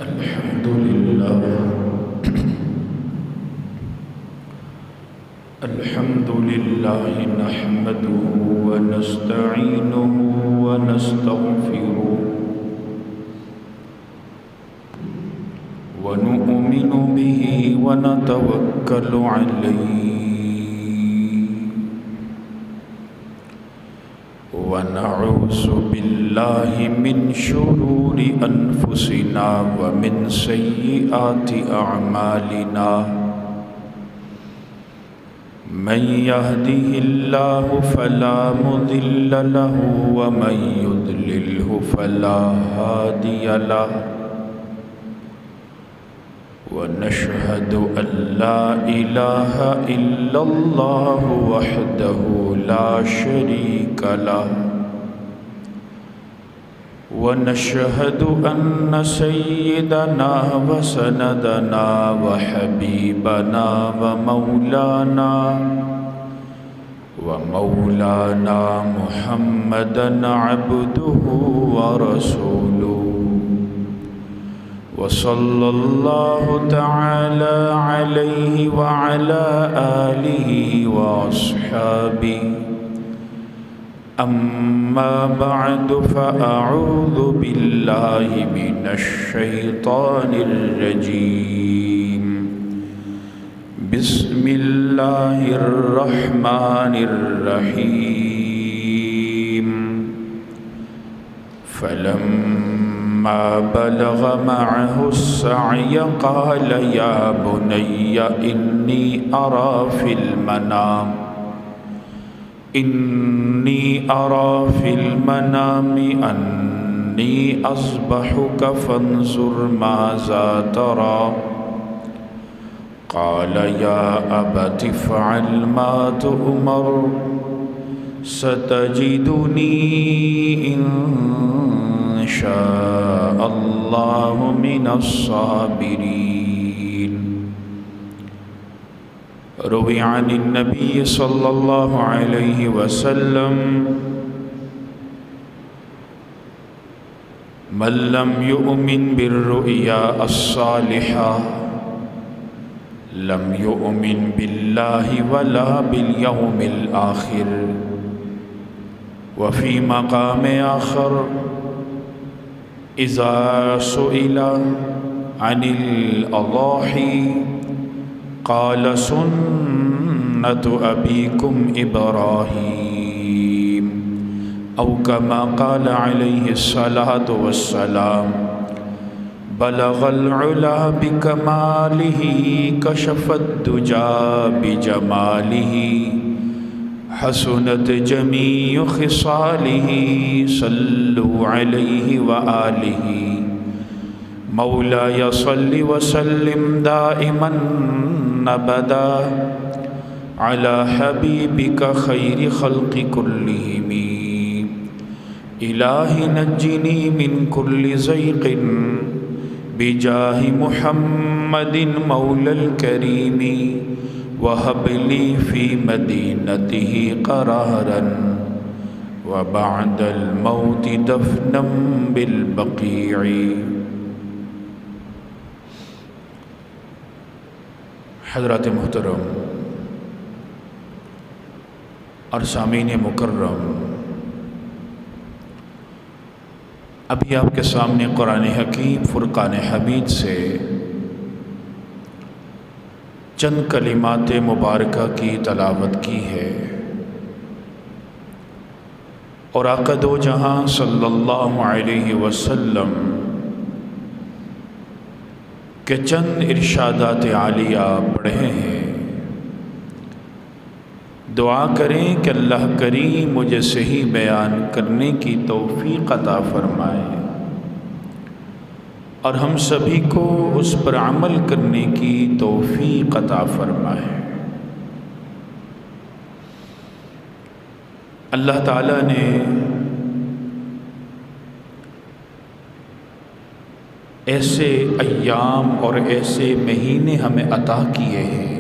الحمد لله الحمد لله نحمده ونستعينه ونستغفره ونؤمن به ونتوكل عليه ونعوذ بالله من شرور أنفسنا ومن سيئات أعمالنا من يهده الله فلا مضل له ومن يضلله فلا هادي له ونشهد أن لا إله إلا الله وحده لا شريك له ونشهد أن سيدنا وسندنا وحبيبنا ومولانا محمدا عبده ورسوله وصلى الله تعالى عليه وعلى آله وأصحابه أما بعد فأعوذ بالله من الشيطان الرجيم بسم الله الرحمن الرحيم فلما بلغ معه السعي قال يا بني إني أرى في المنام أني أذبحك فانظر ماذا ترى قال يا أبت افعل ما تؤمر ستجدني إن شاء الله من الصابرين روي عن النبي صلى الله عليه وسلم من لم يؤمن بالرؤيا الصالحة لم يؤمن بالله ولا باليوم الآخر وفي مقام آخر إذا سئل عن الأضاحي قال سنة أبيكم إبراهيم أو كما قال عليه الصلاة والسلام بلغ العلا بكماله كشف الدجى بجماله حسنت جميع خصاله صلوا عليه وآله مولاي صل وسلم دائما أبدا على حبيبك خير خلق كلهم إلهي نجني من كل زيغ بجاه محمد مولى الكريم وهب لي في مدينته قرارا وبعد الموت دفنا بالبقيع حضرات محترم اور سامعین مکرم، ابھی آپ کے سامنے قرآن حکیم فرقان حمید سے چند کلمات مبارکہ کی تلاوت کی ہے اور آقا دو جہاں صلی اللہ علیہ وسلم کہ چند ارشادات عالیہ پڑھے ہیں۔ دعا کریں کہ اللہ کریم مجھے صحیح بیان کرنے کی توفیق عطا فرمائے اور ہم سبھی کو اس پر عمل کرنے کی توفیق عطا فرمائے۔ اللہ تعالیٰ نے ایسے ایام اور ایسے مہینے ہمیں عطا کیے ہیں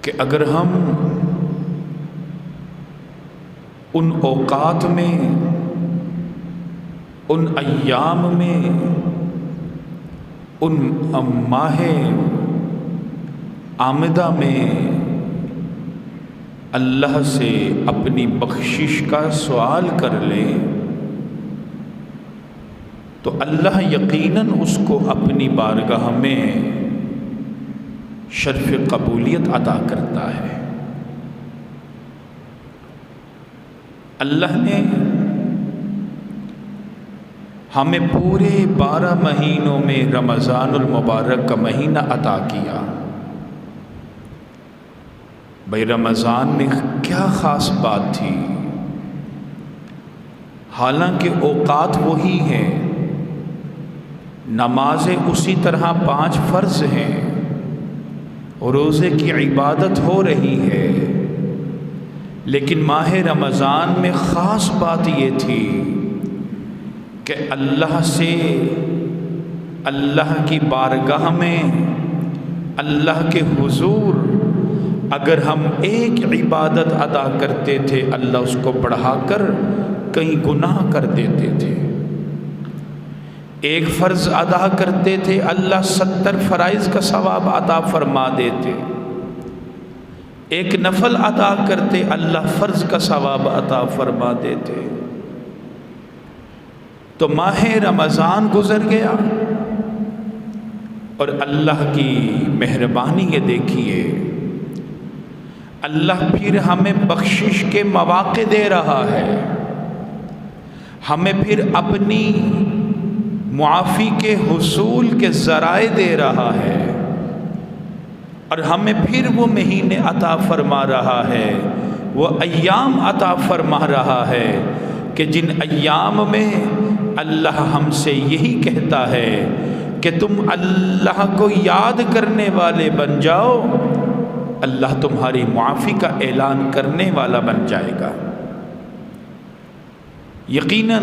کہ اگر ہم ان اوقات میں ان ایام میں، ان ماہ آمدہ میں اللہ سے اپنی بخشش کا سوال کر لے تو اللہ یقیناً اس کو اپنی بارگاہ میں شرف قبولیت عطا کرتا ہے۔ اللہ نے ہمیں پورے 12 مہینوں میں رمضان المبارک کا مہینہ عطا کیا۔ بھئی رمضان میں کیا خاص بات تھی؟ حالانکہ اوقات وہی ہیں، نمازیں اسی طرح 5 فرض ہیں، روزے کی عبادت ہو رہی ہے، لیکن ماہ رمضان میں خاص بات یہ تھی کہ اللہ سے، اللہ کی بارگاہ میں، اللہ کے حضور اگر ہم ایک عبادت ادا کرتے تھے اللہ اس کو بڑھا کر کئی گناہ کر دیتے تھے۔ ایک فرض ادا کرتے تھے اللہ 70 فرائض کا ثواب عطا فرما دیتے، ایک نفل ادا کرتے اللہ فرض کا ثواب عطا فرما دیتے۔ تو ماہ رمضان گزر گیا اور اللہ کی مہربانی یہ دیکھیے، اللہ پھر ہمیں بخشش کے مواقع دے رہا ہے، ہمیں پھر اپنی معافی کے حصول کے ذرائع دے رہا ہے، اور ہمیں پھر وہ مہینے عطا فرما رہا ہے، وہ ایام عطا فرما رہا ہے کہ جن ایام میں اللہ ہم سے یہی کہتا ہے کہ تم اللہ کو یاد کرنے والے بن جاؤ، اللہ تمہاری معافی کا اعلان کرنے والا بن جائے گا۔ یقیناً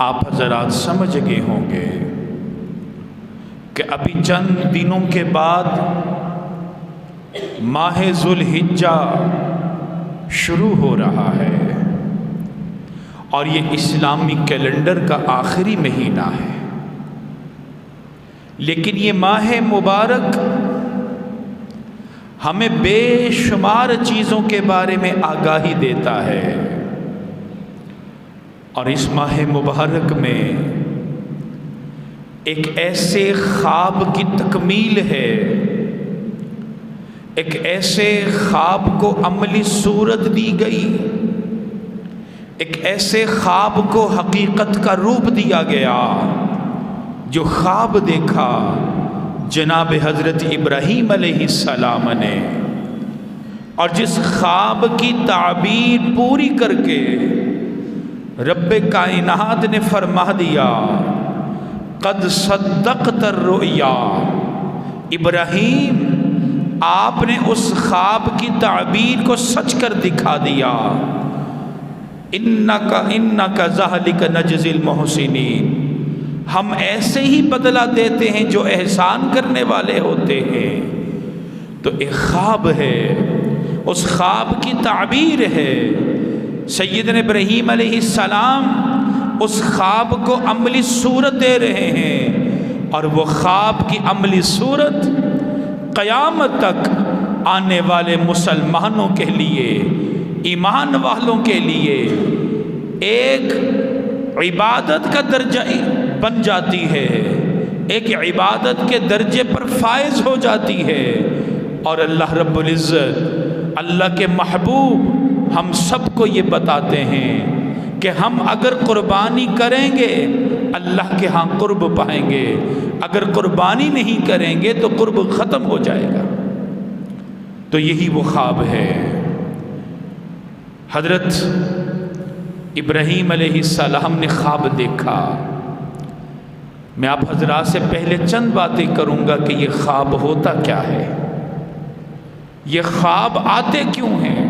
آپ حضرات سمجھ گئے ہوں گے کہ ابھی چند دنوں کے بعد ماہ ذوالحجہ شروع ہو رہا ہے، اور یہ اسلامی کیلنڈر کا آخری مہینہ ہے، لیکن یہ ماہ مبارک ہمیں بے شمار چیزوں کے بارے میں آگاہی دیتا ہے، اور اس ماہ مبارک میں ایک ایسے خواب کی تکمیل ہے، ایک ایسے خواب کو عملی صورت دی گئی، ایک ایسے خواب کو حقیقت کا روپ دیا گیا، جو خواب دیکھا جناب حضرت ابراہیم علیہ السلام نے، اور جس خواب کی تعبیر پوری کر کے رب کائنات نے فرما دیا قد صدقت الرؤیا، ابراہیم آپ نے اس خواب کی تعبیر کو سچ کر دکھا دیا، انک ذالک نجزی المحسنین، ہم ایسے ہی بدلہ دیتے ہیں جو احسان کرنے والے ہوتے ہیں۔ تو ایک خواب ہے، اس خواب کی تعبیر ہے، سیدنا ابراہیم علیہ السلام اس خواب کو عملی صورت دے رہے ہیں، اور وہ خواب کی عملی صورت قیامت تک آنے والے مسلمانوں کے لیے، ایمان والوں کے لیے ایک عبادت کا درجہ بن جاتی ہے، ایک عبادت کے درجے پر فائز ہو جاتی ہے، اور اللہ رب العزت، اللہ کے محبوب ہم سب کو یہ بتاتے ہیں کہ ہم اگر قربانی کریں گے اللہ کے ہاں قرب پائیں گے، اگر قربانی نہیں کریں گے تو قرب ختم ہو جائے گا۔ تو یہی وہ خواب ہے، حضرت ابراہیم علیہ السلام نے خواب دیکھا۔ میں آپ حضرات سے پہلے چند باتیں کروں گا کہ یہ خواب ہوتا کیا ہے، یہ خواب آتے کیوں ہیں،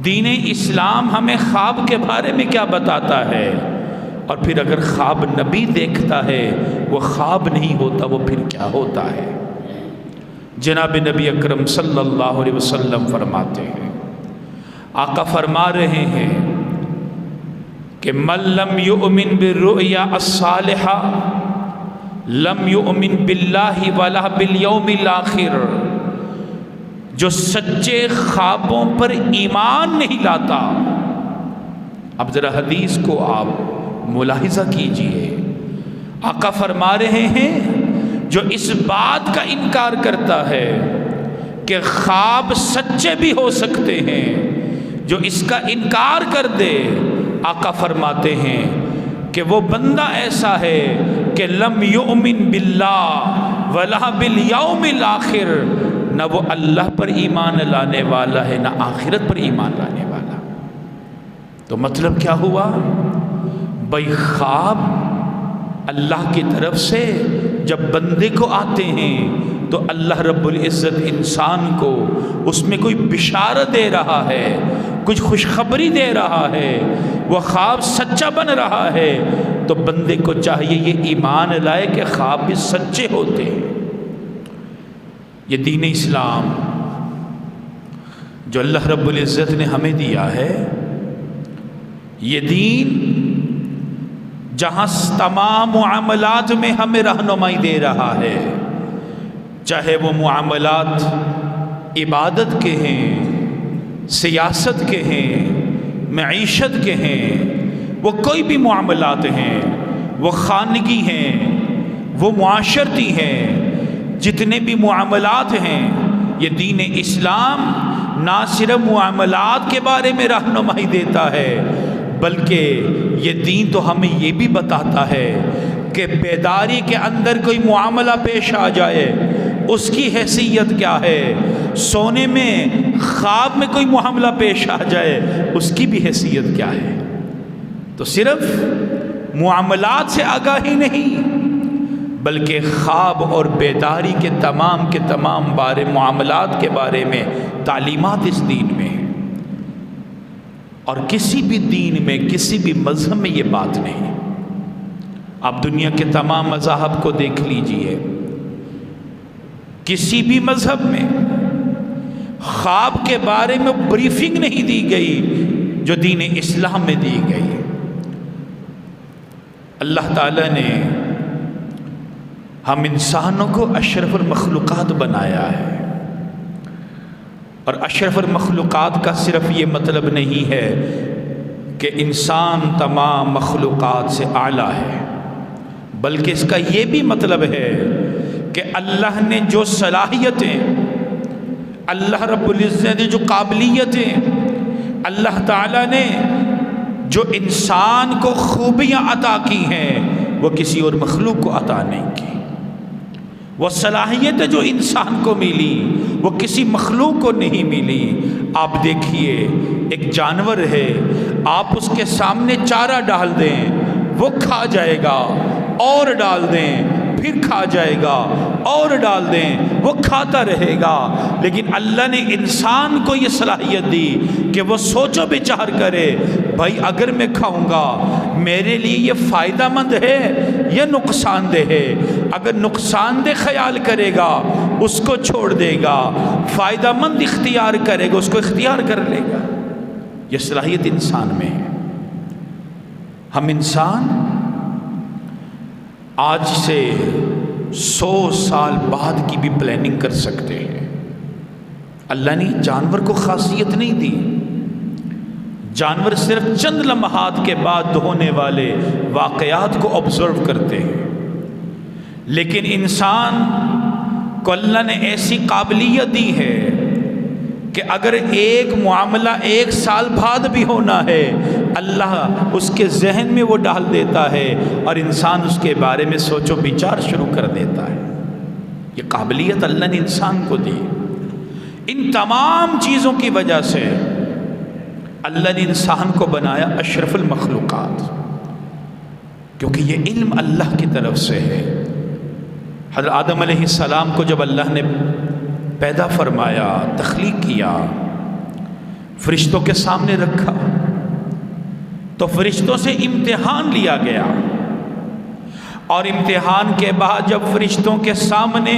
دین اسلام ہمیں خواب کے بارے میں کیا بتاتا ہے، اور پھر اگر خواب نبی دیکھتا ہے وہ خواب نہیں ہوتا، وہ پھر کیا ہوتا ہے۔ جناب نبی اکرم صلی اللہ علیہ وسلم فرماتے ہیں، آقا فرما رہے ہیں کہ من لم یؤمن بالرؤیا الصالحہ لم یؤمن باللہ ولا بالیوم الآخر، جو سچے خوابوں پر ایمان نہیں لاتا۔ اب ذرا حدیث کو آپ ملاحظہ کیجئے، آقا فرما رہے ہیں جو اس بات کا انکار کرتا ہے کہ خواب سچے بھی ہو سکتے ہیں، جو اس کا انکار کر دے، آقا فرماتے ہیں کہ وہ بندہ ایسا ہے کہ لم یؤمن باللہ ولا بالیوم الآخر، نہ وہ اللہ پر ایمان لانے والا ہے نہ آخرت پر ایمان لانے والا۔ تو مطلب کیا ہوا؟ بھئی خواب اللہ کی طرف سے جب بندے کو آتے ہیں تو اللہ رب العزت انسان کو اس میں کوئی بشارت دے رہا ہے، کچھ خوشخبری دے رہا ہے، وہ خواب سچا بن رہا ہے، تو بندے کو چاہیے یہ ایمان لائے کہ خواب بھی سچے ہوتے ہیں۔ یہ دین اسلام جو اللہ رب العزت نے ہمیں دیا ہے، یہ دین جہاں تمام معاملات میں ہمیں رہنمائی دے رہا ہے، چاہے وہ معاملات عبادت کے ہیں، سیاست کے ہیں، معیشت کے ہیں، وہ کوئی بھی معاملات ہیں، وہ خانگی ہیں، وہ معاشرتی ہیں، جتنے بھی معاملات ہیں، یہ دین اسلام نہ صرف معاملات کے بارے میں رہنمائی دیتا ہے، بلکہ یہ دین تو ہمیں یہ بھی بتاتا ہے کہ بیداری کے اندر کوئی معاملہ پیش آ جائے اس کی حیثیت کیا ہے، سونے میں خواب میں کوئی معاملہ پیش آ جائے اس کی بھی حیثیت کیا ہے۔ تو صرف معاملات سے آگاہی نہیں، بلکہ خواب اور بیداری کے تمام معاملات کے بارے میں تعلیمات اس دین میں ہیں، اور کسی بھی دین میں، کسی بھی مذہب میں یہ بات نہیں۔ آپ دنیا کے تمام مذاہب کو دیکھ لیجئے، کسی بھی مذہب میں خواب کے بارے میں بریفنگ نہیں دی گئی جو دین اسلام میں دی گئی۔ اللہ تعالیٰ نے ہم انسانوں کو اشرف المخلوقات بنایا ہے، اور اشرف المخلوقات کا صرف یہ مطلب نہیں ہے کہ انسان تمام مخلوقات سے اعلیٰ ہے، بلکہ اس کا یہ بھی مطلب ہے کہ اللہ نے جو صلاحیتیں، اللہ رب العزت نے جو قابلیتیں، اللہ تعالیٰ نے جو انسان کو خوبیاں عطا کی ہیں وہ کسی اور مخلوق کو عطا نہیں کی۔ وہ صلاحیت جو انسان کو ملی وہ کسی مخلوق کو نہیں ملی۔ آپ دیکھیے ایک جانور ہے، آپ اس کے سامنے چارہ ڈال دیں وہ کھا جائے گا، اور ڈال دیں پھر کھا جائے گا، اور ڈال دیں وہ کھاتا رہے گا۔ لیکن اللہ نے انسان کو یہ صلاحیت دی کہ وہ سوچ و بچار کرے، بھائی اگر میں کھاؤں گا میرے لیے یہ فائدہ مند ہے یا نقصان دہ ہے۔ اگر نقصان دہ خیال کرے گا اس کو چھوڑ دے گا، فائدہ مند اختیار کرے گا اس کو اختیار کر لے گا۔ یہ صلاحیت انسان میں ہے۔ ہم انسان آج سے 100 سال بعد کی بھی پلاننگ کر سکتے ہیں۔ اللہ نے جانور کو خاصیت نہیں دی، جانور صرف چند لمحات کے بعد ہونے والے واقعات کو آبزرو کرتے ہیں، لیکن انسان کو اللہ نے ایسی قابلیت دی ہے کہ اگر ایک معاملہ 1 سال بعد بھی ہونا ہے اللہ اس کے ذہن میں وہ ڈال دیتا ہے اور انسان اس کے بارے میں سوچ و بچار شروع کر دیتا ہے۔ یہ قابلیت اللہ نے انسان کو دی۔ ان تمام چیزوں کی وجہ سے اللہ نے انسان کو بنایا اشرف المخلوقات، کیونکہ یہ علم اللہ کی طرف سے ہے۔ حضرت آدم علیہ السلام کو جب اللہ نے پیدا فرمایا، تخلیق کیا، فرشتوں کے سامنے رکھا تو فرشتوں سے امتحان لیا گیا، اور امتحان کے بعد جب فرشتوں کے سامنے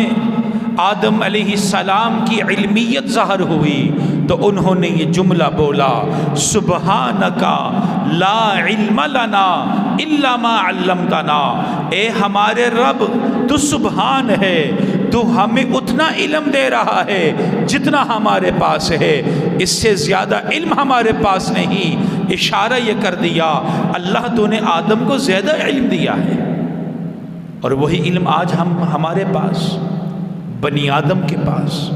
آدم علیہ السلام کی علمیت ظاہر ہوئی تو انہوں نے یہ جملہ بولا، سبحانکا لا علم لنا الا ما علمتنا، اے ہمارے رب تو سبحان ہے، تو ہمیں اتنا علم دے رہا ہے جتنا ہمارے پاس ہے، اس سے زیادہ علم ہمارے پاس نہیں۔ اشارہ یہ کر دیا اللہ تو نے آدم کو زیادہ علم دیا ہے، اور وہی علم آج ہمارے پاس، بنی آدم کے پاس۔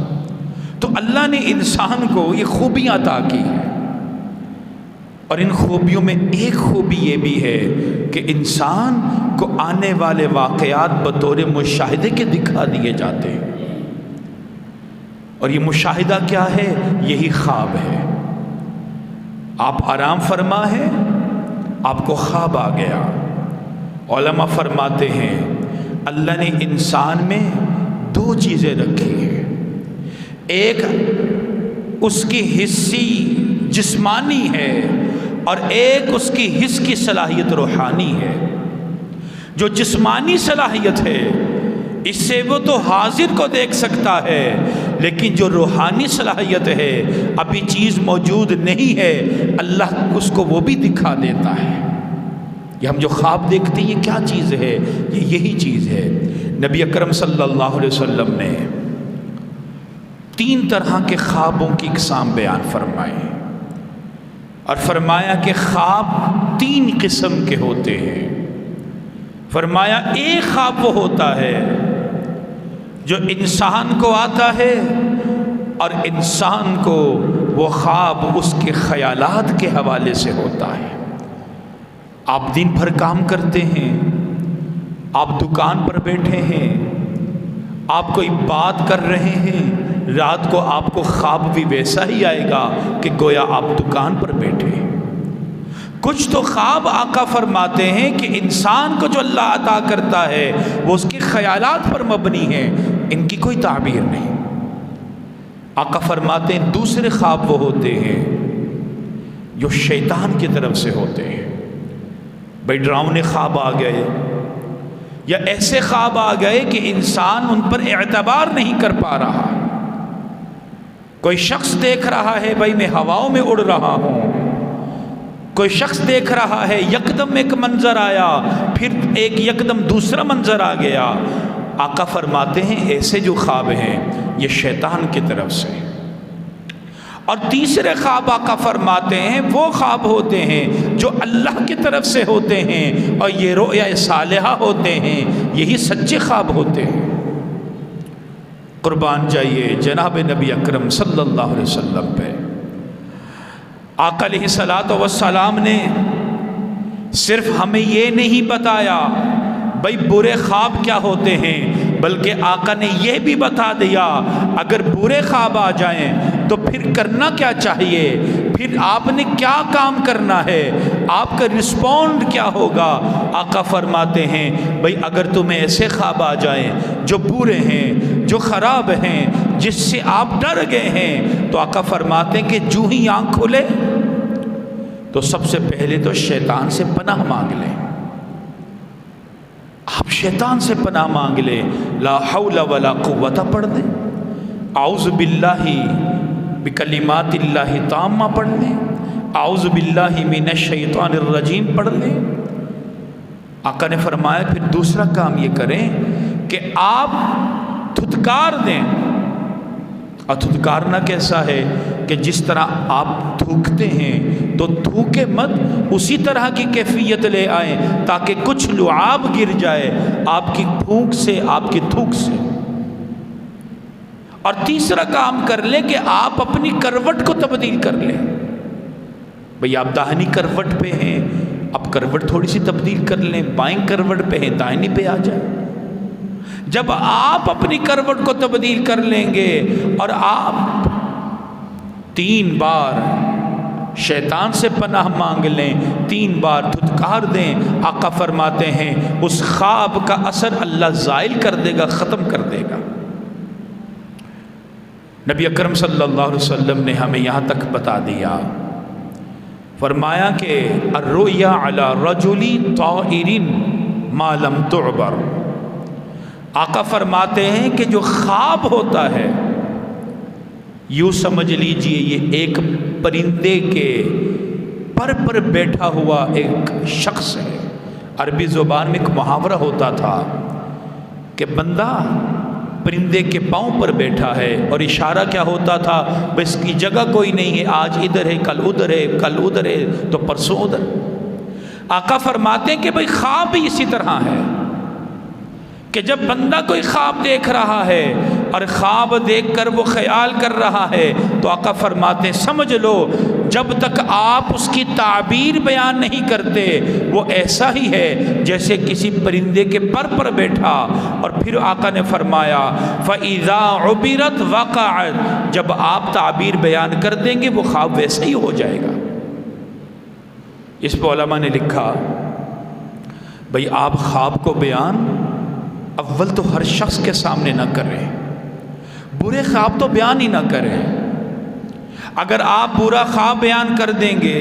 تو اللہ نے انسان کو یہ خوبیاں عطا کی ہیں، اور ان خوبیوں میں ایک خوبی یہ بھی ہے کہ انسان کو آنے والے واقعات بطور مشاہدے کے دکھا دیے جاتے ہیں، اور یہ مشاہدہ کیا ہے؟ یہی خواب ہے۔ آپ آرام فرما ہے، آپ کو خواب آ گیا۔ علماء فرماتے ہیں اللہ نے انسان میں دو چیزیں رکھی ہیں، ایک اس کی حسی جسمانی ہے، اور ایک اس کی حس کی صلاحیت روحانی ہے۔ جو جسمانی صلاحیت ہے اس سے وہ تو حاضر کو دیکھ سکتا ہے، لیکن جو روحانی صلاحیت ہے ابھی چیز موجود نہیں ہے، اللہ اس کو وہ بھی دکھا دیتا ہے۔ یہ ہم جو خواب دیکھتے ہیں یہ کیا چیز ہے؟ یہ یہی چیز ہے۔ نبی اکرم صلی اللہ علیہ وسلم نے 3 طرح کے خوابوں کی اقسام بیان فرمائے، اور فرمایا کہ خواب 3 قسم کے ہوتے ہیں۔ فرمایا ایک خواب وہ ہوتا ہے جو انسان کو آتا ہے، اور انسان کو وہ خواب اس کے خیالات کے حوالے سے ہوتا ہے۔ آپ دن بھر کام کرتے ہیں، آپ دکان پر بیٹھے ہیں، آپ کوئی بات کر رہے ہیں، رات کو آپ کو خواب بھی ویسا ہی آئے گا کہ گویا آپ دکان پر بیٹھے ہیں۔ کچھ تو خواب آقا فرماتے ہیں کہ انسان کو جو اللہ عطا کرتا ہے وہ اس کے خیالات پر مبنی ہے، ان کی کوئی تعبیر نہیں۔ آقا فرماتے ہیں دوسرے خواب وہ ہوتے ہیں جو شیطان کی طرف سے ہوتے ہیں۔ بھئی ڈراؤنے خواب آ گئے، یا ایسے خواب آ گئے کہ انسان ان پر اعتبار نہیں کر پا رہا۔ کوئی شخص دیکھ رہا ہے بھئی میں ہواؤں میں اڑ رہا ہوں، کوئی شخص دیکھ رہا ہے یکدم ایک منظر آیا، پھر ایک یکدم دوسرا منظر آ گیا۔ آقا فرماتے ہیں ایسے جو خواب ہیں یہ شیطان کی طرف سے۔ اور تیسرے خواب آقا فرماتے ہیں وہ خواب ہوتے ہیں جو اللہ کی طرف سے ہوتے ہیں، اور یہ رؤیا صالحہ ہوتے ہیں، یہی سچے خواب ہوتے ہیں۔ قربان جائیے جناب نبی اکرم صلی اللہ علیہ وسلم پہ۔ آقا علیہ السلام نے صرف ہمیں یہ نہیں بتایا بھئی برے خواب کیا ہوتے ہیں، بلکہ آقا نے یہ بھی بتا دیا اگر برے خواب آ جائیں تو پھر کرنا کیا چاہیے، پھر آپ نے کیا کام کرنا ہے، آپ کا رسپونڈ کیا ہوگا۔ آقا فرماتے ہیں بھئی اگر تمہیں ایسے خواب آ جائیں جو برے ہیں، جو خراب ہیں، جس سے آپ ڈر گئے ہیں، تو آقا فرماتے ہیں کہ جو ہی آنکھ کھلے تو سب سے پہلے تو شیطان سے پناہ مانگ لیں۔ آپ شیطان سے پناہ مانگ لیں، لا حول ولا قوت پڑھ دیں، اعوذ باللہ بکلمات اللہ تامہ پڑھ لیں، اعوذ باللہ من الشیطان الرجیم پڑھ لیں۔ آقا نے فرمایا پھر دوسرا کام یہ کریں کہ آپ دھتکار دیں۔ اور دھتکارنا کیسا ہے کہ جس طرح آپ تھوکتے ہیں تو تھوکے مت، اسی طرح کی کیفیت لے آئیں تاکہ کچھ لعاب گر جائے آپ کی پھونک سے، آپ کی تھوک سے۔ اور تیسرا کام کر لیں کہ آپ اپنی کروٹ کو تبدیل کر لیں۔ بھئی آپ داہنی کروٹ پہ ہیں، اب کروٹ تھوڑی سی تبدیل کر لیں، بائیں کروٹ پہ ہیں داہنی پہ آ جائیں۔ جب آپ اپنی کروٹ کو تبدیل کر لیں گے اور آپ 3 بار شیطان سے پناہ مانگ لیں، 3 بار دھتکار دیں، آقا فرماتے ہیں اس خواب کا اثر اللہ زائل کر دے گا، ختم کر دے گا۔ نبی اکرم صلی اللہ علیہ وسلم نے ہمیں یہاں تک بتا دیا، فرمایا کہ الرؤیا علی رجل طائر ما لم تعبر۔ آقا فرماتے ہیں کہ جو خواب ہوتا ہے یوں سمجھ لیجئے یہ ایک پرندے کے پر بیٹھا ہوا ایک شخص ہے۔ عربی زبان میں ایک محاورہ ہوتا تھا کہ بندہ پرندے کے پاؤں پر بیٹھا ہے، اور اشارہ کیا ہوتا تھا، بس کی جگہ کوئی نہیں ہے، آج ادھر ہے، کل ادھر ہے، کل ادھر ہے تو پرسوں ادھر۔ آقا فرماتے ہیں کہ بھئی خواب بھی اسی طرح ہے کہ جب بندہ کوئی خواب دیکھ رہا ہے اور خواب دیکھ کر وہ خیال کر رہا ہے تو آقا فرماتے ہیں سمجھ لو جب تک آپ اس کی تعبیر بیان نہیں کرتے وہ ایسا ہی ہے جیسے کسی پرندے کے پر بیٹھا۔ اور پھر آقا نے فرمایا فَإِذَا عُبِرَتْ وَقَعَتْ، جب آپ تعبیر بیان کر دیں گے وہ خواب ویسا ہی ہو جائے گا۔ اس پہ علماء نے لکھا بھئی آپ خواب کو بیان اول تو ہر شخص کے سامنے نہ کریں، برے خواب تو بیان ہی نہ کریں۔ اگر آپ برا خواب بیان کر دیں گے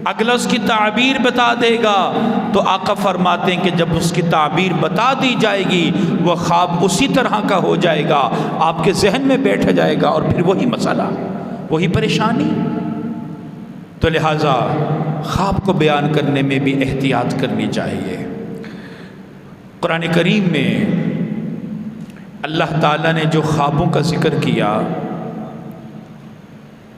اگلا اس کی تعبیر بتا دے گا تو آقا فرماتے ہیں کہ جب اس کی تعبیر بتا دی جائے گی وہ خواب اسی طرح کا ہو جائے گا، آپ کے ذہن میں بیٹھ جائے گا، اور پھر وہی مسئلہ، وہی پریشانی۔ تو لہٰذا خواب کو بیان کرنے میں بھی احتیاط کرنی چاہیے۔ قرآن کریم میں اللہ تعالیٰ نے جو خوابوں کا ذکر کیا،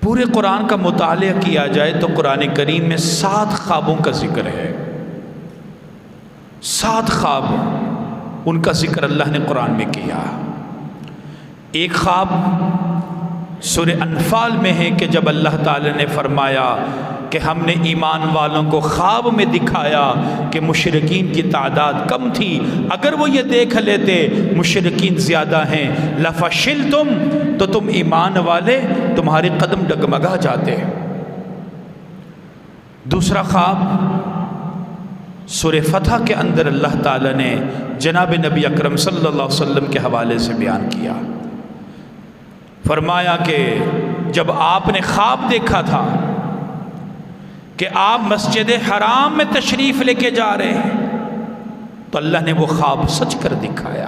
پورے قرآن کا مطالعہ کیا جائے تو قرآن کریم میں 7 خوابوں کا ذکر ہے۔ 7 خواب ان کا ذکر اللہ نے قرآن میں کیا۔ ایک خواب سورہ انفال میں ہے کہ جب اللہ تعالیٰ نے فرمایا کہ ہم نے ایمان والوں کو خواب میں دکھایا کہ مشرکین کی تعداد کم تھی، اگر وہ یہ دیکھ لیتے مشرکین زیادہ ہیں لَفَشِلْتُمْ، تو تم ایمان والے تمہارے قدم ڈگمگا جاتے۔ دوسرا خواب سورہ فتح کے اندر اللہ تعالیٰ نے جناب نبی اکرم صلی اللہ علیہ وسلم کے حوالے سے بیان کیا۔ فرمایا کہ جب آپ نے خواب دیکھا تھا کہ آپ مسجد حرام میں تشریف لے کے جا رہے ہیں تو اللہ نے وہ خواب سچ کر دکھایا۔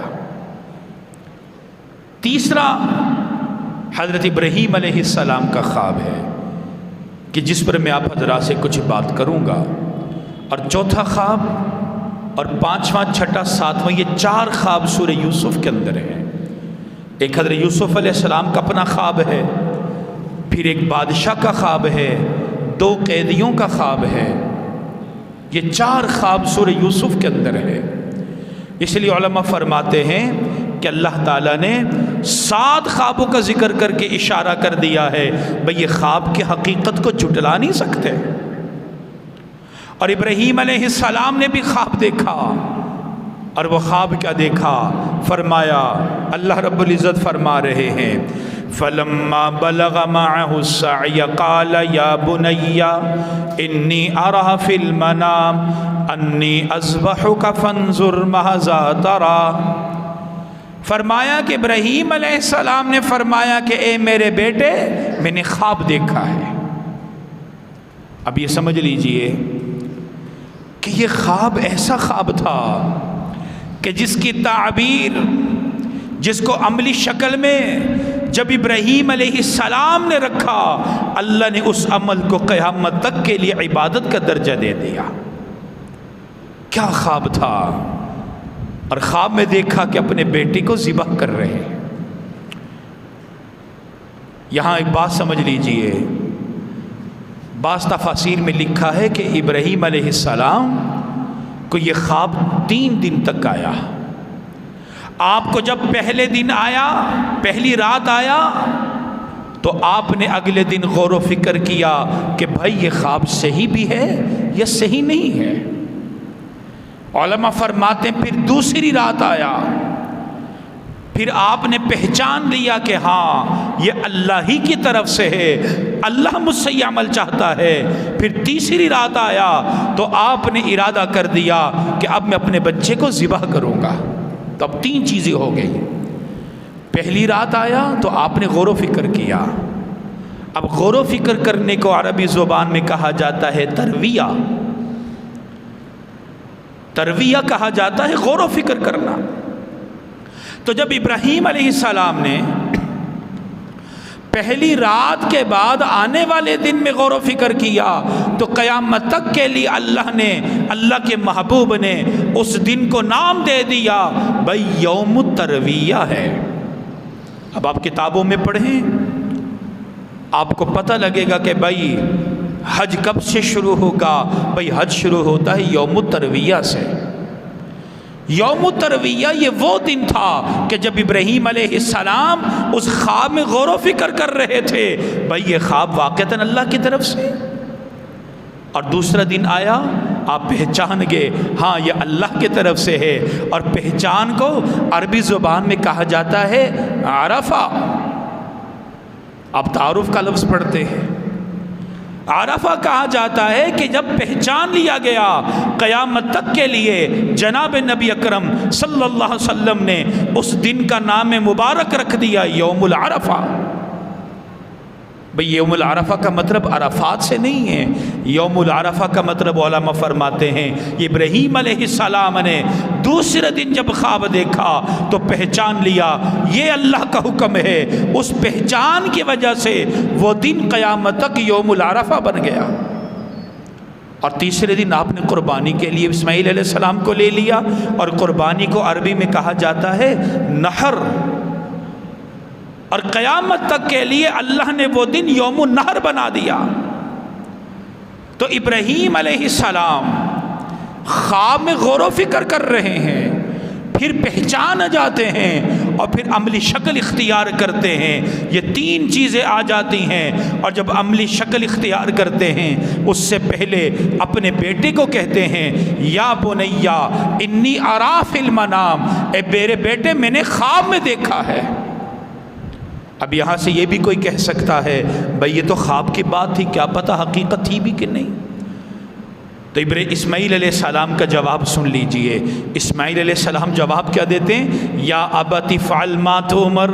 تیسرا حضرت ابراہیم علیہ السلام کا خواب ہے کہ جس پر میں آپ حضرات سے کچھ بات کروں گا، اور چوتھا خواب اور 5واں 6واں 7واں یہ 4 خواب سورہ یوسف کے اندر ہیں۔ ایک حضرت یوسف علیہ السلام کا اپنا خواب ہے، پھر ایک بادشاہ کا خواب ہے، 2 قیدیوں کا خواب ہے۔ یہ 4 خواب سورہ یوسف کے اندر ہے۔ اس لیے علماء فرماتے ہیں کہ اللہ تعالیٰ نے 7 خوابوں کا ذکر کر کے اشارہ کر دیا ہے بھئی یہ خواب کی حقیقت کو جھٹلا نہیں سکتے۔ اور ابراہیم علیہ السلام نے بھی خواب دیکھا، اور وہ خواب کیا دیکھا؟ فرمایا اللہ رب العزت فرما رہے ہیں فَلَمَّا بَلَغَ مَعَهُ السَّعْيَ قَالَ يَا بُنَيَّ إِنِّي أَرَىٰ فِي الْمَنَامِ أَنِّي أَذْبَحُكَ فَانظُرْ مَاذَا تَرَىٰ۔ فرمایا کہ ابراہیم علیہ السلام نے فرمایا کہ اے میرے بیٹے میں نے خواب دیکھا ہے۔ اب یہ سمجھ لیجئے کہ یہ خواب ایسا خواب تھا کہ جس کی تعبیر، جس کو عملی شکل میں جب ابراہیم علیہ السلام نے رکھا اللہ نے اس عمل کو قیامت تک کے لیے عبادت کا درجہ دے دیا۔ کیا خواب تھا؟ اور خواب میں دیکھا کہ اپنے بیٹے کو ذبح کر رہے ہیں۔ یہاں ایک بات سمجھ لیجئے، بعض تفاسیر میں لکھا ہے کہ ابراہیم علیہ السلام کو یہ خواب 3 دن تک آیا۔ آپ کو جب پہلے دن آیا، پہلی رات آیا، تو آپ نے اگلے دن غور و فکر کیا کہ بھائی یہ خواب صحیح بھی ہے یا صحیح نہیں ہے۔ علماء فرماتے ہیں پھر دوسری رات آیا، پھر آپ نے پہچان لیا کہ ہاں یہ اللہ ہی کی طرف سے ہے، اللہ مجھ سے یہ عمل چاہتا ہے۔ پھر تیسری رات آیا تو آپ نے ارادہ کر دیا کہ اب میں اپنے بچے کو ذبح کروں گا۔ تو اب 3 چیزیں ہو گئی۔ پہلی رات آیا تو آپ نے غور و فکر کیا۔ اب غور و فکر کرنے کو عربی زبان میں کہا جاتا ہے ترویہ۔ ترویہ کہا جاتا ہے غور و فکر کرنا۔ تو جب ابراہیم علیہ السلام نے پہلی رات کے بعد آنے والے دن میں غور و فکر کیا تو قیامت تک کے لیے اللہ کے محبوب نے اس دن کو نام دے دیا بھائی یوم الترویہ ہے۔ اب آپ کتابوں میں پڑھیں، آپ کو پتہ لگے گا کہ بھائی حج کب سے شروع ہوگا۔ بھائی حج شروع ہوتا ہے یوم الترویہ سے۔ یوم الترویہ یہ وہ دن تھا کہ جب ابراہیم علیہ السلام اس خواب میں غور و فکر کر رہے تھے بھائی یہ خواب واقعتاً اللہ کی طرف سے، اور دوسرا دن آیا آپ پہچان گئے ہاں یہ اللہ کی طرف سے ہے، اور پہچان کو عربی زبان میں کہا جاتا ہے عرفہ۔ آپ تعارف کا لفظ پڑھتے ہیں، عرفہ کہا جاتا ہے کہ جب پہچان لیا گیا قیامت تک کے لیے جناب نبی اکرم صلی اللہ علیہ وسلم نے اس دن کا نام مبارک رکھ دیا یوم العرفہ۔ بھئی یوم العرفہ کا مطلب عرفات سے نہیں ہے، یوم العرفہ کا مطلب علماء فرماتے ہیں ابراہیم علیہ السلام نے دوسرے دن جب خواب دیکھا تو پہچان لیا یہ اللہ کا حکم ہے، اس پہچان کی وجہ سے وہ دن قیامت تک یوم العرفہ بن گیا۔ اور تیسرے دن آپ نے قربانی کے لیے اسماعیل علیہ السلام کو لے لیا، اور قربانی کو عربی میں کہا جاتا ہے نحر، اور قیامت تک کے لیے اللہ نے وہ دن یوم النحر بنا دیا۔ تو ابراہیم علیہ السلام خواب میں غور و فکر کر رہے ہیں، پھر پہچان جاتے ہیں، اور پھر عملی شکل اختیار کرتے ہیں۔ یہ تین چیزیں آ جاتی ہیں، اور جب عملی شکل اختیار کرتے ہیں اس سے پہلے اپنے بیٹے کو کہتے ہیں یا بنیا انی ارا فی المنام، اے میرے بیٹے میں نے خواب میں دیکھا ہے۔ اب یہاں سے یہ بھی کوئی کہہ سکتا ہے بھئی یہ تو خواب کی بات تھی، کیا پتہ حقیقت تھی بھی کہ نہیں۔ تو اسماعیل علیہ السلام کا جواب سن لیجئے۔ اسماعیل علیہ السلام جواب کیا دیتے ہیں؟ یا ابت افعل ما تؤمر،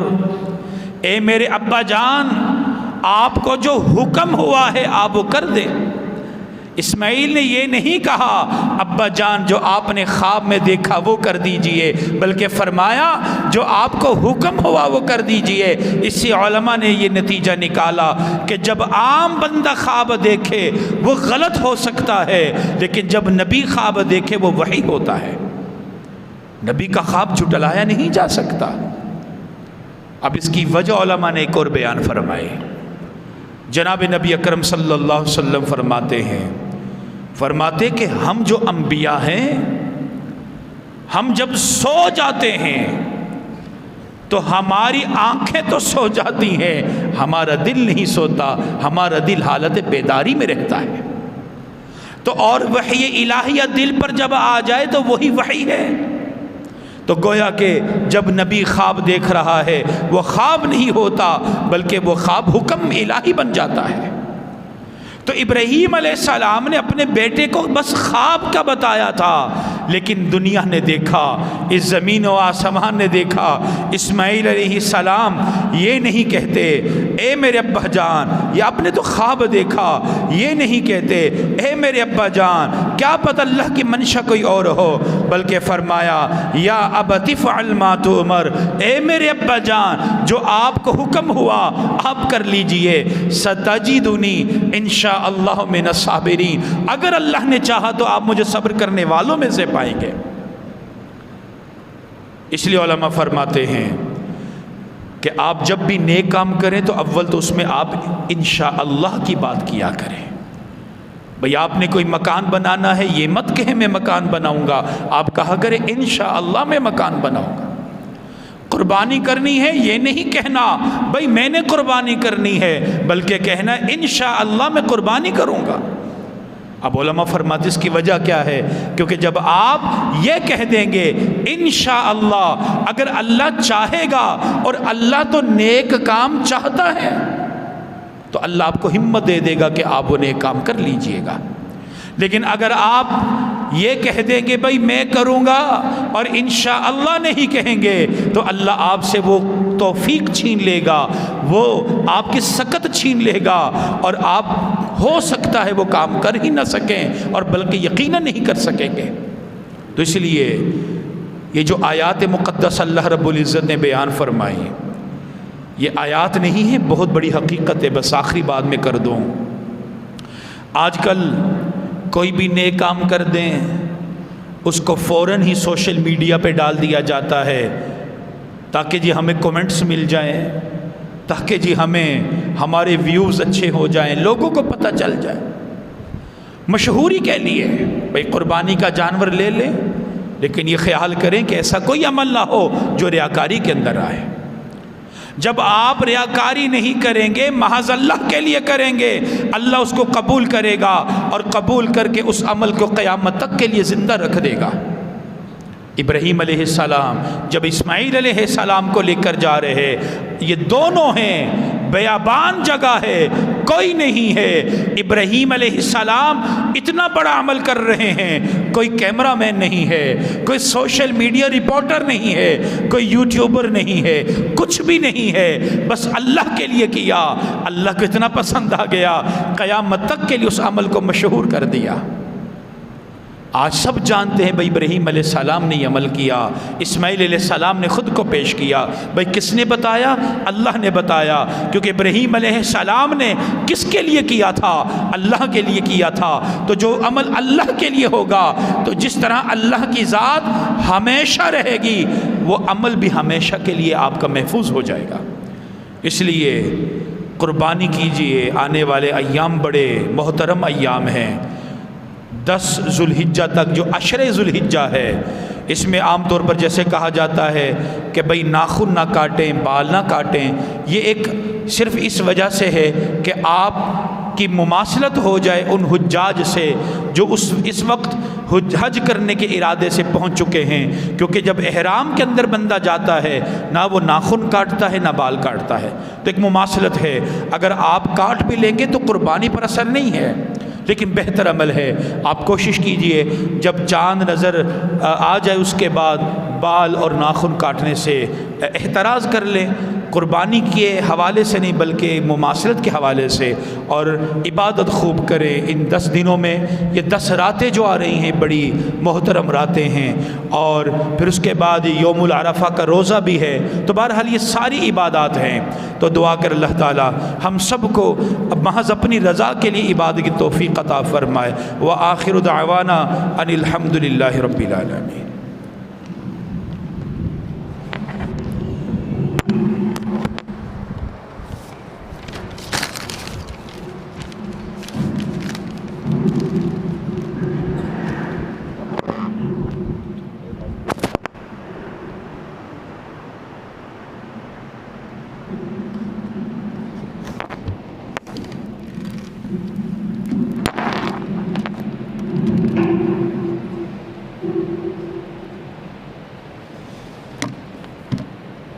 اے میرے ابا جان آپ کو جو حکم ہوا ہے آپ وہ کر دیں۔ اسماعیل نے یہ نہیں کہا ابا جان جو آپ نے خواب میں دیکھا وہ کر دیجئے، بلکہ فرمایا جو آپ کو حکم ہوا وہ کر دیجئے۔ اس سے علماء نے یہ نتیجہ نکالا کہ جب عام بندہ خواب دیکھے وہ غلط ہو سکتا ہے، لیکن جب نبی خواب دیکھے وہ وحی ہوتا ہے، نبی کا خواب جھٹلایا نہیں جا سکتا۔ اب اس کی وجہ علماء نے ایک اور بیان فرمائے۔ جناب نبی اکرم صلی اللہ علیہ وسلم فرماتے کہ ہم جو انبیاء ہیں ہم جب سو جاتے ہیں تو ہماری آنکھیں تو سو جاتی ہیں، ہمارا دل نہیں سوتا، ہمارا دل حالت بیداری میں رہتا ہے۔ تو اور وحی الہیہ دل پر جب آ جائے تو وہی وحی ہے۔ تو گویا کہ جب نبی خواب دیکھ رہا ہے وہ خواب نہیں ہوتا بلکہ وہ خواب حکم الہی بن جاتا ہے۔ تو ابراہیم علیہ السلام نے اپنے بیٹے کو بس خواب کا بتایا تھا، لیکن دنیا نے دیکھا، اس زمین و آسمان نے دیکھا، اسماعیل علیہ السلام یہ نہیں کہتے اے میرے ابا جان یہ آپ نے تو خواب دیکھا، یہ نہیں کہتے اے میرے ابا جان کیا پتہ اللہ کی منشا کوئی اور ہو، بلکہ فرمایا یا ابت افعل ما تؤمر، اے میرے ابا جان جو آپ کو حکم ہوا آپ کر لیجئے، ستجدنی انشاء اللہ من الصابرین، اگر اللہ نے چاہا تو آپ مجھے صبر کرنے والوں میں سے پائیں گے۔ اس لیے علماء فرماتے ہیں کہ آپ جب بھی نیک کام کریں تو اول تو اس میں آپ انشاءاللہ کی بات کیا کریں۔ بھئی آپ نے کوئی مکان بنانا ہے یہ مت کہیں میں مکان بناؤں گا، آپ کہا کریں انشاءاللہ میں مکان بناؤں گا۔ قربانی کرنی ہے یہ نہیں کہنا بھئی میں نے قربانی کرنی ہے، بلکہ کہنا انشاءاللہ میں قربانی کروں گا۔ اب علماء فرماتے اس کی وجہ کیا ہے؟ کیونکہ جب آپ یہ کہہ دیں گے انشاءاللہ، اگر اللہ چاہے گا، اور اللہ تو نیک کام چاہتا ہے، تو اللہ آپ کو ہمت دے دے گا کہ آپ وہ نیک کام کر لیجئے گا۔ لیکن اگر آپ یہ کہہ دیں گے بھئی میں کروں گا اور انشاءاللہ نہیں کہیں گے تو اللہ آپ سے وہ توفیق چھین لے گا، وہ آپ کی سکت چھین لے گا، اور آپ ہو سکتا ہے وہ کام کر ہی نہ سکیں، اور بلکہ یقیناً نہیں کر سکیں گے۔ تو اس لیے یہ جو آیات مقدس اللہ رب العزت نے بیان فرمائی یہ آیات نہیں ہے، بہت بڑی حقیقت ہے. بس آخری بات میں کر دوں، آج کل کوئی بھی نیک کام کر دیں اس کو فوراً ہی سوشل میڈیا پہ ڈال دیا جاتا ہے تاکہ جی ہمیں کومنٹس مل جائیں، تاکہ جی ہمیں ہمارے ویوز اچھے ہو جائیں، لوگوں کو پتہ چل جائے. مشہوری کے لیے بھئی قربانی کا جانور لے لیں، لیکن یہ خیال کریں کہ ایسا کوئی عمل نہ ہو جو ریاکاری کے اندر آئے. جب آپ ریاکاری نہیں کریں گے، محض اللہ کے لیے کریں گے، اللہ اس کو قبول کرے گا اور قبول کر کے اس عمل کو قیامت تک کے لیے زندہ رکھ دے گا. ابراہیم علیہ السلام جب اسماعیل علیہ السلام کو لے کر جا رہے ہیں، یہ دونوں ہیں، بیابان جگہ ہے، کوئی نہیں ہے. ابراہیم علیہ السلام اتنا بڑا عمل کر رہے ہیں، کوئی کیمرہ مین نہیں ہے، کوئی سوشل میڈیا رپورٹر نہیں ہے، کوئی یوٹیوبر نہیں ہے، کچھ بھی نہیں ہے، بس اللہ کے لیے کیا. اللہ کو اتنا پسند آ گیا، قیامت تک کے لیے اس عمل کو مشہور کر دیا. آج سب جانتے ہیں بھائی ابراہیم علیہ السلام نے یہ عمل کیا، اسماعیل علیہ السلام نے خود کو پیش کیا. بھائی کس نے بتایا؟ اللہ نے بتایا، کیونکہ ابراہیم علیہ السلام نے کس کے لیے کیا تھا؟ اللہ کے لیے کیا تھا. تو جو عمل اللہ کے لیے ہوگا، تو جس طرح اللہ کی ذات ہمیشہ رہے گی، وہ عمل بھی ہمیشہ کے لیے آپ کا محفوظ ہو جائے گا. اس لیے قربانی کیجئے. آنے والے ایام بڑے محترم ایام ہیں. 10 ذوالحجہ تک جو عشر ذوالحجہ ہے، اس میں عام طور پر جیسے کہا جاتا ہے کہ بھئی ناخن نہ کاٹیں، بال نہ کاٹیں. یہ ایک صرف اس وجہ سے ہے کہ آپ کی مماثلت ہو جائے ان حجاج سے جو اس وقت حج کرنے کے ارادے سے پہنچ چکے ہیں. کیونکہ جب احرام کے اندر بندہ جاتا ہے، نہ وہ ناخن کاٹتا ہے نہ بال کاٹتا ہے، تو ایک مماثلت ہے. اگر آپ کاٹ بھی لیں گے تو قربانی پر اثر نہیں ہے، لیکن بہتر عمل ہے آپ کوشش کیجئے جب چاند نظر آ جائے اس کے بعد بال اور ناخن کاٹنے سے احتراز کر لیں. قربانی کے حوالے سے نہیں بلکہ مماثلت کے حوالے سے، اور عبادت خوب کریں. ان 10 دنوں میں یہ 10 راتیں جو آ رہی ہیں بڑی محترم راتیں ہیں، اور پھر اس کے بعد یوم العرفہ کا روزہ بھی ہے. تو بہرحال یہ ساری عبادات ہیں. تو دعا کر اللہ تعالی ہم سب کو محض اپنی رضا کے لیے عبادت کی توفیق عطا فرمائے. وآخر دعوانا ان الحمد للہ رب العالمین.